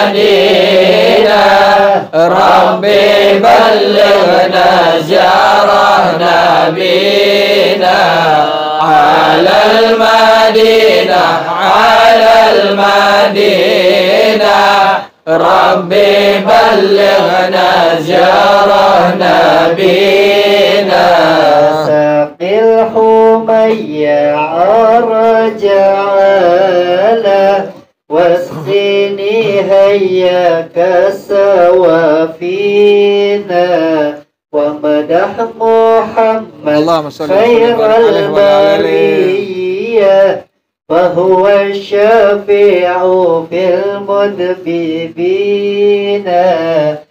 المدينة ربي بلغنا زيارة نبينا على المدينة على المدينة ربي بلغنا زيارة نبينا ساقي الحمية عرج على واسقني هيا كسوافينا ومدح محمد اللهم صل خير وسلم عليه وعلى آله البرية فهو الشفيع في المذنبين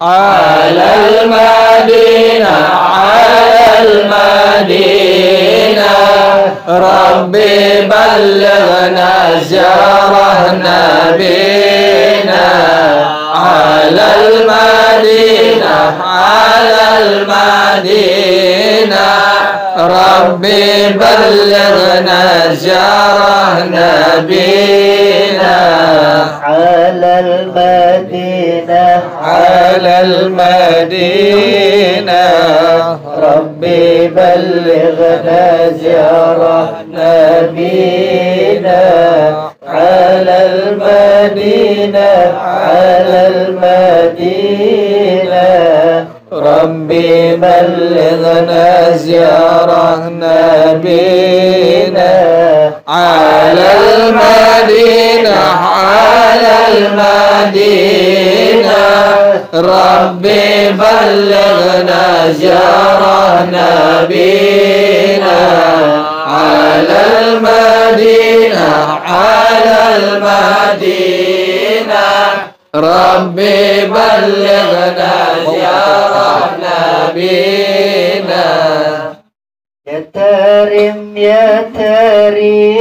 على المدينة على المدينة ربي بلغنا زيارة نبينا على المدينة على المدينة ربي بلغنا زيارة نبينا على المدينة على المدينة ربي بلغنا زيارة نبينا على المدينة على المدينة ربي بلغنا زيارة نبينا على المدينة على المدينة ربي بلغنا زيارة نبينا على المدينة على المدينة ربي بلغنا زيارة نبينا يا تارم يا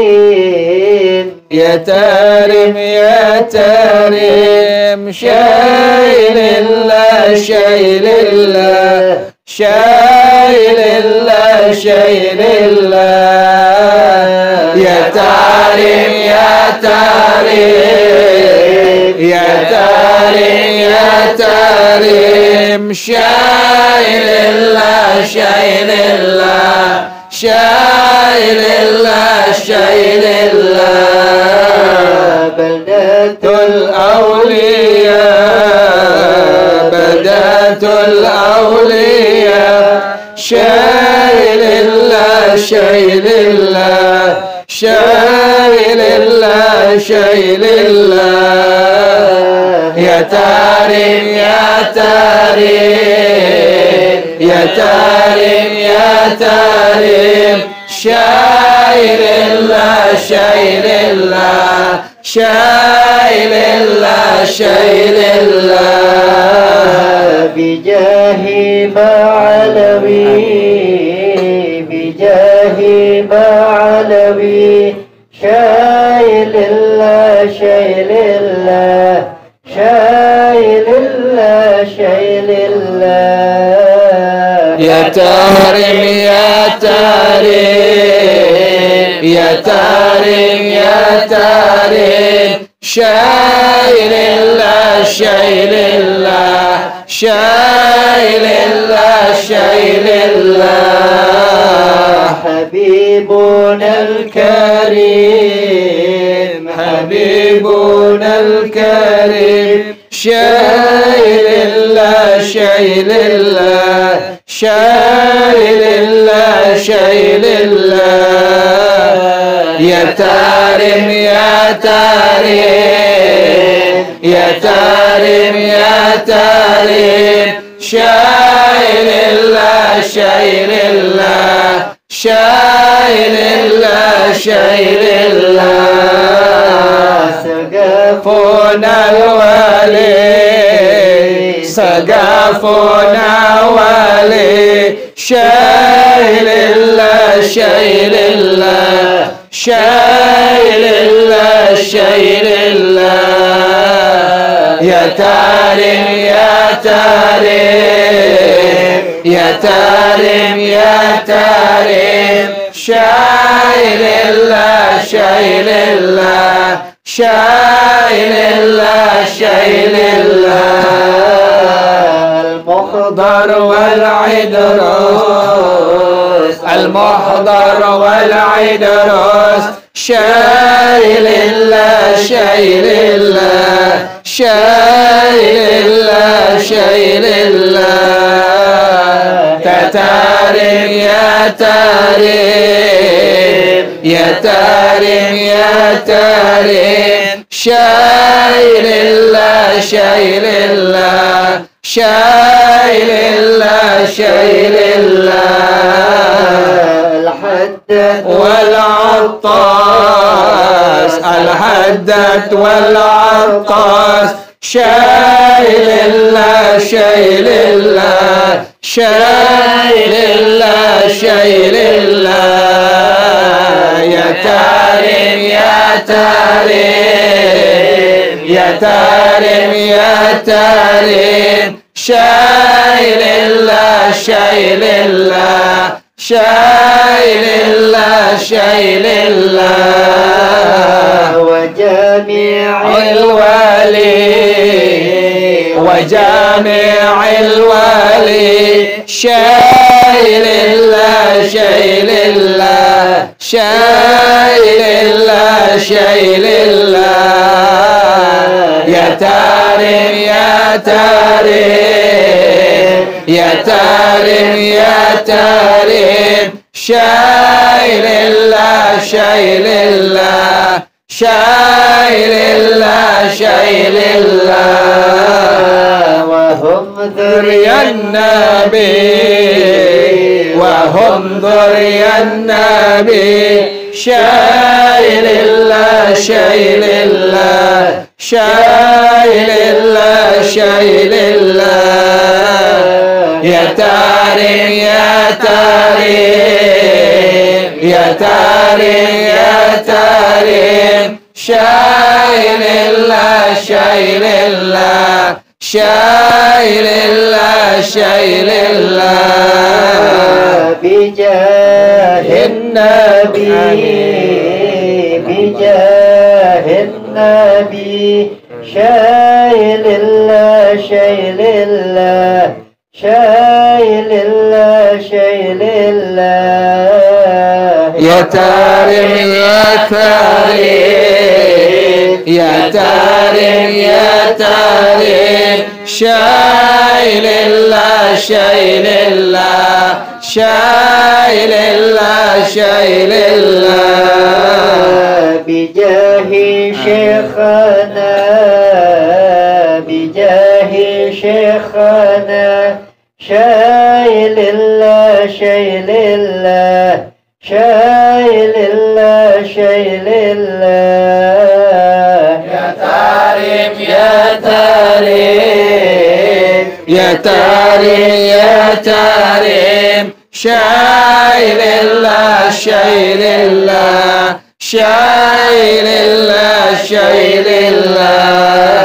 تاريم يا تارم يا تارم شايل الله شايل الله شايل الله شايل الله يا تارم يا تارم يا تارم يا تارم شايل الله شايل الله شايل الله شايل الله بلدة الأولياء بدأت الأولياء شايل الله شايل الله شايل الله شايل الله يا تارم يا تارم يا تارم يا تارم شايل الله شايل الله شايل الله شايل الله بجاه معلوي بجاه معلوي شايل الله شايل الله شايل الله شايل الله يا تارم يا تارم يا تارم يا تارم شايل الله شايل الله شايل الله شايل الله حبيبنا الكريم حبيبنا الكريم شايل الله شايل الله شايل الله شايل الله يا تارم يا تارم يا تارم يا تارم شايل الله شايل الله شايل الله شايل الله سقفنا الولي سقفنا ولي شايل الله شايل الله شايل الله شايل الله يا تارم يا تارم يا تارم يا تارم شايل الله شايل الله شايل الله شايل الله المحضر والعدروس المحضر والعدروس شايل الله شايل الله شايل الله شايل الله تارم يا تارم يا تارم يا تارم شايل الله شايل الله شايل الله شايل الله الحدث والعطاس الحدث والعطاس شايل الله شايل الله شايل الله شايل الله يا تارم يا تارم يا تارم يا تارم شايل الله شايل الله شايل الله شايل الله وجميع الولي وجميع الولي شايل الله شايل الله شايل الله شايل الله يا تارم يا تارم يا تارم يا تارم شايل الله شايل الله شايل الله شايل الله وهم ذريا النبي وهم ذريا النبي شايل الله شايل الله شايل الله شايل الله يا تارم يا تارم يا تارم يا تارم شايل الله شايل الله شايل الله شايل الله بجاه النبي بجاه النبي شايل الله شايل الله شايل الله شايل الله يا تارم يا تارم يا تارم يا تارم شايل الله شايل الله شايل الله شايل الله بجاه شيخنا بجاه شيخنا شايل الله شايل الله شايل الله شايل الله يا تاريم يا تاريم يا تاريم يا تاريم شايل الله شايل الله شايل الله شايل الله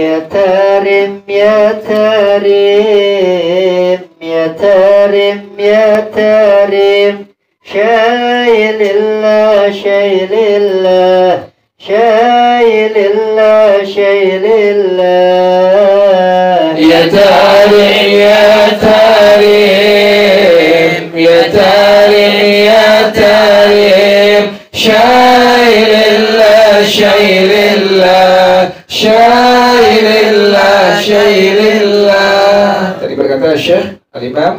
يا تارم يا تارم يا تارم يا تارم شايل الله شايل الله شايل الله شايل الله يا تاريم يا تاريم يا تاريم يا تاريم شايل الله شايل الله شايل الله شايل الله. Tadi berkata Syekh Al-Imam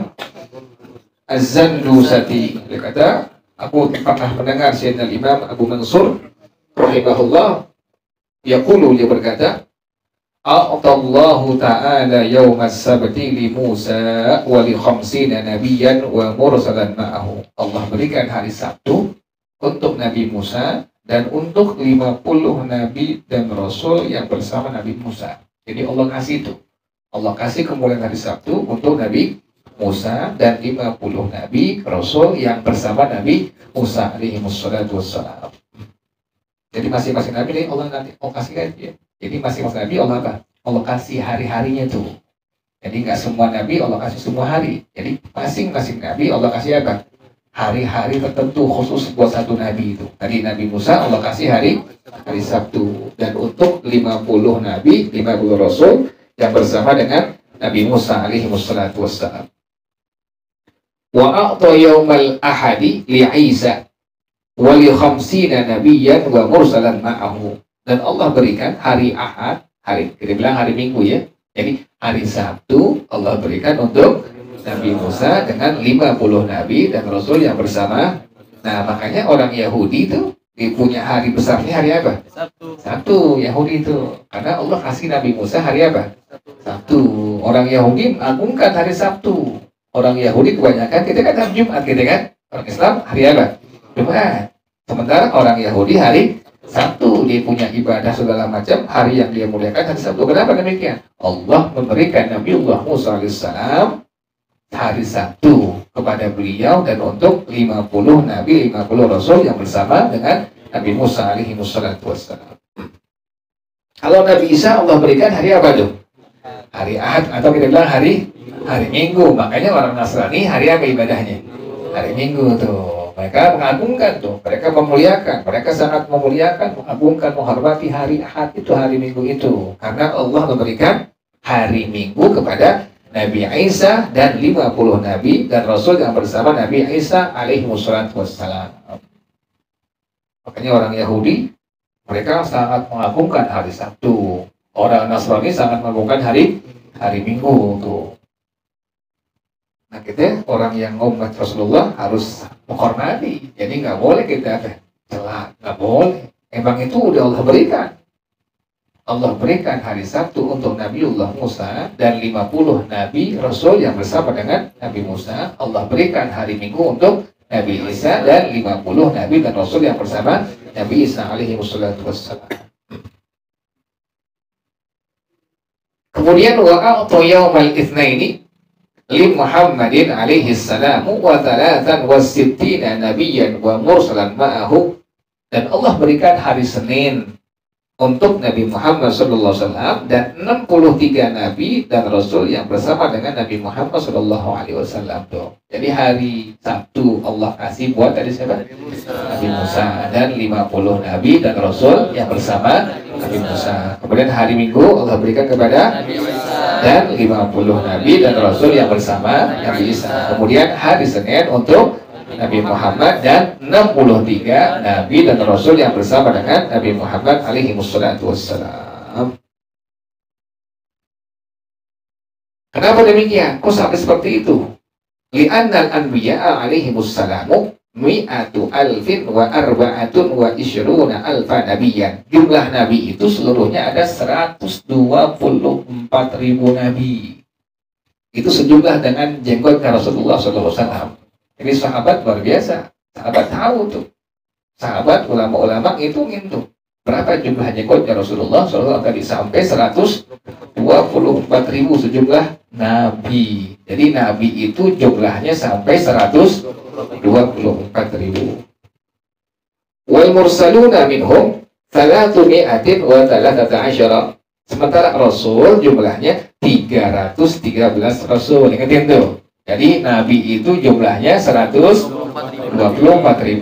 Az-Zandusati, dia kata, aku pernah mendengar Sayyidina Al-Imam Abu Mansur rahimahullah yaqulu, dia berkata, a'tallahu ta'ala yawmas sabti li Musa wa li khamsina nabiyyan wa mursalan ma'ahu. Allah berikan hari Sabtu untuk Nabi Musa dan untuk 50 nabi dan rasul yang bersama Nabi Musa. Jadi Allah kasih itu. Allah kasih kemuliaan hari Sabtu untuk Nabi Musa dan 50 nabi rasul yang bersama Nabi Musa alaihi wassalatu wassalam. Jadi masing-masing nabi ini Allah nanti kasih kan ya. Jadi masing-masing nabi Allah apa? Allah kasih hari-harinya tuh. Jadi nggak semua nabi Allah kasih semua hari. Jadi masing-masing nabi Allah kasih apa? Hari-hari tertentu khusus buat satu nabi itu. Tadi Nabi Musa Allah kasih hari Sabtu, dan untuk 50 nabi, 50 rasul yang bersama dengan Nabi Musa alaihi wassalatu wassalam. Wa a'ta yaumal ahadi li Isa wa li khamsina nabiyyan wa mursalan ma'ahu. Dan Allah berikan hari Ahad, kita bilang hari Minggu ya. Jadi hari Sabtu Allah berikan untuk Nabi Musa dengan 50 nabi dan rasul yang bersama. Nah, makanya orang Yahudi itu punya hari besarnya hari apa? Sabtu Yahudi itu. Karena Allah kasih Nabi Musa hari apa? Sabtu. Orang Yahudi mengagungkan hari Sabtu. Orang Yahudi kebanyakan kita kan hari Jumat gitu kan. Orang Islam hari apa? Jumat. Sementara orang Yahudi hari Sabtu, dia punya ibadah segala macam, hari yang dia muliakan hari Sabtu. Kenapa demikian? Allah memberikan Nabiullah Musa alaihissalam hari Sabtu kepada beliau dan untuk 50 nabi, 50 rasul yang bersama dengan Nabi Musa alaihi wassalatu wassalam. Kalau Nabi Isa Allah berikan hari apa tuh? Hari Ahad, atau kita bilang hari Minggu. Makanya orang Nasrani hari apa ibadahnya? Hari Minggu tuh. Mereka mengagungkan tuh, mereka memuliakan, mereka sangat memuliakan, mengagungkan, menghormati hari Ahad itu, hari Minggu itu. Karena Allah memberikan hari Minggu kepada Nabi Isa dan 50 nabi dan rasul yang bersama Nabi Isa alaihi wassalam. Makanya orang Yahudi mereka sangat mengagungkan hari Sabtu. Orang Nasrani sangat mengagungkan hari Minggu tuh. Nah, kita orang yang umat Rasulullah harus menghormati. Jadi nggak boleh kita celah, nggak boleh. Emang itu udah Allah berikan. Allah berikan hari Sabtu untuk Nabiullah Musa dan 50 nabi rasul yang bersama dengan Nabi Musa. Allah berikan hari Minggu untuk Nabi Isa dan 50 nabi dan rasul yang bersama Nabi Isa alaihi wassalam. Kemudian wa'a'tu yaumal itsnaini li Muhammadin alaihi salamu wa thalathan wa sittina nabiyyan wa mursalan ma'ahu. Dan Allah berikan hari Senin untuk Nabi Muhammad SAW dan 63 nabi dan rasul yang bersama dengan Nabi Muhammad SAW. Jadi hari Sabtu Allah kasih buat tadi siapa? Nabi Musa dan 50 nabi dan rasul yang bersama Nabi Musa. Kemudian hari Minggu Allah berikan kepada Nabi Isa dan 50 nabi dan rasul yang bersama Nabi Isa. Kemudian hari Senin untuk Nabi Muhammad dan 63 nabi dan rasul yang bersama dengan Nabi Muhammad alaihi wassalatu wassalam. Kenapa demikian? Kok sampai seperti itu? Li'annal anbiya'a alaihi wassalamu mi'atu alfin wa arba'atun wa isyruna alfa nabiyan. Jumlah nabi itu seluruhnya ada 124.000 nabi. Itu sejumlah dengan jenggot Rasulullah SAW. Jadi sahabat luar biasa. Sahabat tahu tuh. Sahabat ulama-ulama hitungin tuh. Berapa jumlah jenggotnya Rasulullah SAW tadi sampai 124.000 sejumlah nabi. Jadi nabi itu jumlahnya sampai 124.000. Wal mursaluna minhum 313. Sementara Rasul jumlahnya 313 Rasul. Ingatin tuh. Jadi Nabi itu jumlahnya 124.000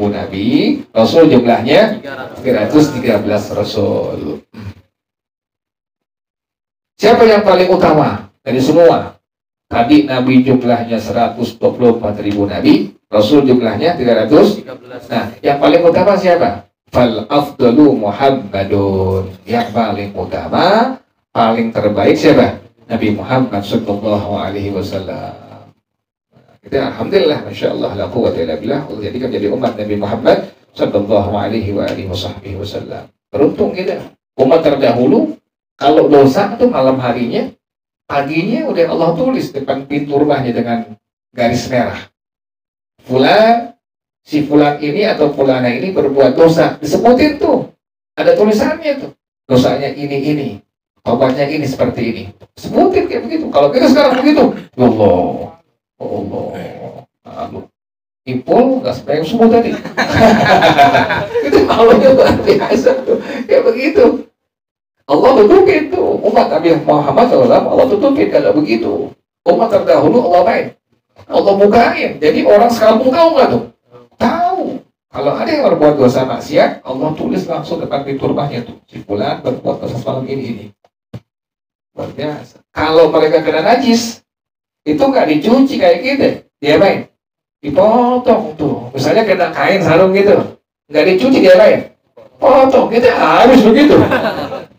Nabi. Rasul jumlahnya 313 Rasul. Siapa yang paling utama dari semua? Tadi Nabi jumlahnya 124.000 Nabi. Rasul jumlahnya 313. Nah, yang paling utama siapa? Fal afdalu Muhammadun. Yang paling utama, paling terbaik siapa? Nabi Muhammad sallallahu alaihi wasallam. Kita alhamdulillah, masya Allah, la quwwata illa billah, Allah jadikan jadi umat Nabi Muhammad sallallahu alaihi wasallam. Beruntung kita. Umat terdahulu kalau dosa itu malam harinya, paginya udah Allah tulis depan pintu rumahnya dengan garis merah. Fulan, si fulan ini atau fulana ini berbuat dosa, disebutin tuh, ada tulisannya tuh, dosanya ini, tobatnya ini seperti ini, sebutin kayak begitu. Kalau kita sekarang begitu, Allah, Ipul nggak sebanyak semua tadi. Itu malunya luar biasa tuh, kayak begitu. Allah tutupin tuh umat Nabi Muhammad SAW, Allah tutupin kalau begitu. Umat terdahulu Allah main, Allah bukain. Jadi orang sekampung tahu nggak tuh? Tahu. Kalau ada yang berbuat dosa maksiat, Allah tulis langsung depan pintu rumahnya tuh. Si fulan berbuat dosa semalam ini. Luar biasa. Kalau mereka kena najis, itu nggak dicuci kayak gitu, dia main, dipotong tuh. Misalnya kena kain sarung gitu, nggak dicuci dia main, potong. Kita harus begitu.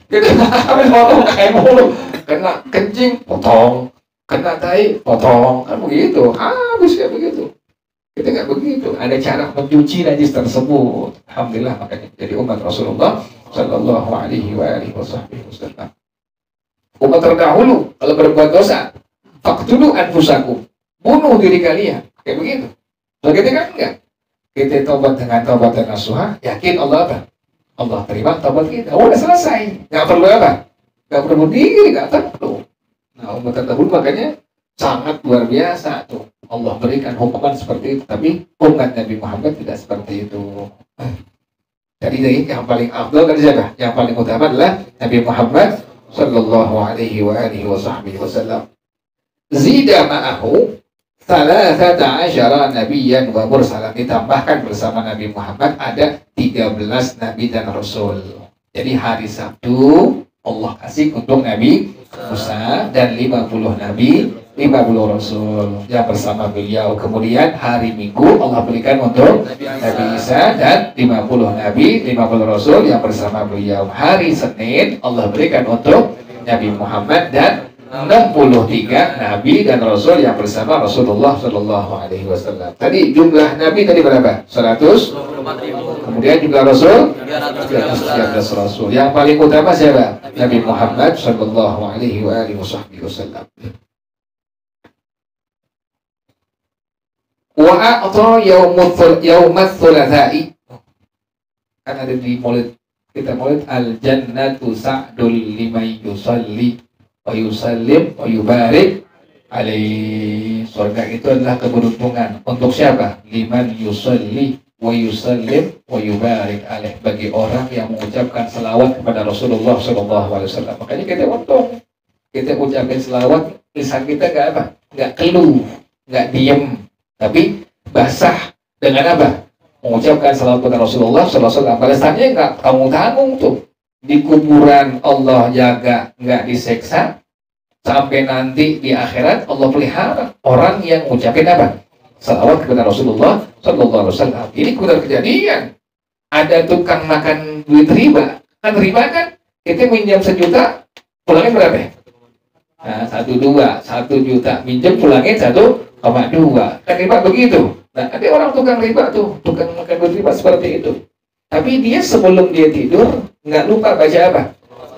Kita harus potong kain mulu. Kena kencing, potong. Kena tai, potong. Kan begitu. Habis kayak begitu. Kita nggak begitu. Ada cara mencuci najis tersebut. Alhamdulillah makanya jadi umat Rasulullah Sallallahu Alaihi Wasallam. Umat terdahulu kalau berbuat dosa, faqtulu anfusakum, bunuh diri kalian, kayak begitu. Kalau kita kan enggak, kita tobat dengan tobat dan nasuha, yakin Allah apa? Allah terima tobat kita, udah selesai, nggak perlu apa? Nggak perlu diri, nggak perlu. Nah, umat terdahulu makanya sangat luar biasa tuh. Allah berikan hukuman seperti itu, tapi umat Nabi Muhammad tidak seperti itu. Jadi yang paling afdal dari siapa? Yang paling utama adalah Nabi Muhammad Sallallahu Alaihi Wasallam. Zida ma'ahu 13 nabiyan wa mursalan, ditambahkan bersama Nabi Muhammad ada 13 nabi dan rasul. Jadi hari Sabtu Allah kasih untuk Nabi Musa dan 50 nabi, 50 rasul yang bersama beliau. Kemudian hari Minggu Allah berikan untuk Nabi Isa dan 50 nabi, 50 rasul yang bersama beliau. Hari Senin Allah berikan untuk Nabi Muhammad dan 63 nabi dan rasul yang bersama Rasulullah Sallallahu Alaihi Wasallam. Tadi jumlah nabi tadi berapa? 100. Kemudian jumlah rasul 313 rasul. Yang paling utama siapa? Nabi Muhammad Sallallahu Alaihi Wasallam. Wa a'ta yaumat thulatha'i. Kan ada di Maulid, kita Maulid al-jannatu sa'dul liman yusalli wa yusallim wa yubarik alaihi. Surga itu adalah keberuntungan untuk siapa? Liman yusalli wa yusallim wa yubarik alaihi, bagi orang yang mengucapkan selawat kepada Rasulullah SAW. Makanya kita untung, kita ucapin selawat, lisan kita nggak apa? Nggak keluh, nggak diem, tapi basah dengan apa? Mengucapkan selawat kepada Rasulullah SAW. Balasannya nggak tanggung-tanggung tuh. Di kuburan Allah jaga, nggak diseksa. Sampai nanti di akhirat Allah pelihara orang yang mengucapin apa? Salawat kepada Rasulullah SAW. Ini benar kejadian. Ada tukang makan duit riba. Kan riba kan? Kita minjam 1 juta, pulangnya berapa? Nah, 1 juta minjam, pulangnya 1,2. Kan riba begitu. Nah, ada orang tukang riba tuh, tukang makan duit riba seperti itu. Tapi dia sebelum dia tidur nggak lupa baca apa?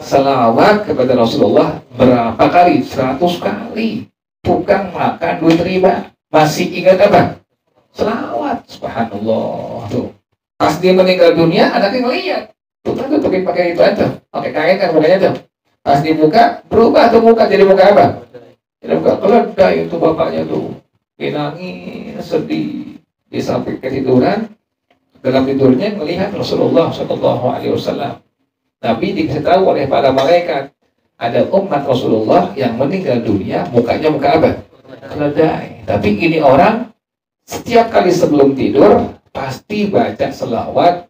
Salawat kepada Rasulullah berapa kali? 100 kali. Tukang makan duit riba masih ingat apa? Salawat. Subhanallah tuh. Pas dia meninggal dunia, anaknya ngeliat. Tuh kan tuh pakai itu aja, pakai kain kan mukanya tuh. Pas dibuka, berubah tuh muka jadi muka apa? Jadi muka keledai itu bapaknya tuh. Dia nangis, sedih. Dia sampai ketiduran. Dalam tidurnya melihat Rasulullah SAW. Nabi dikasih tahu oleh para malaikat, ada umat Rasulullah yang meninggal dunia, mukanya muka apa? Keledai. Tapi ini orang setiap kali sebelum tidur pasti baca selawat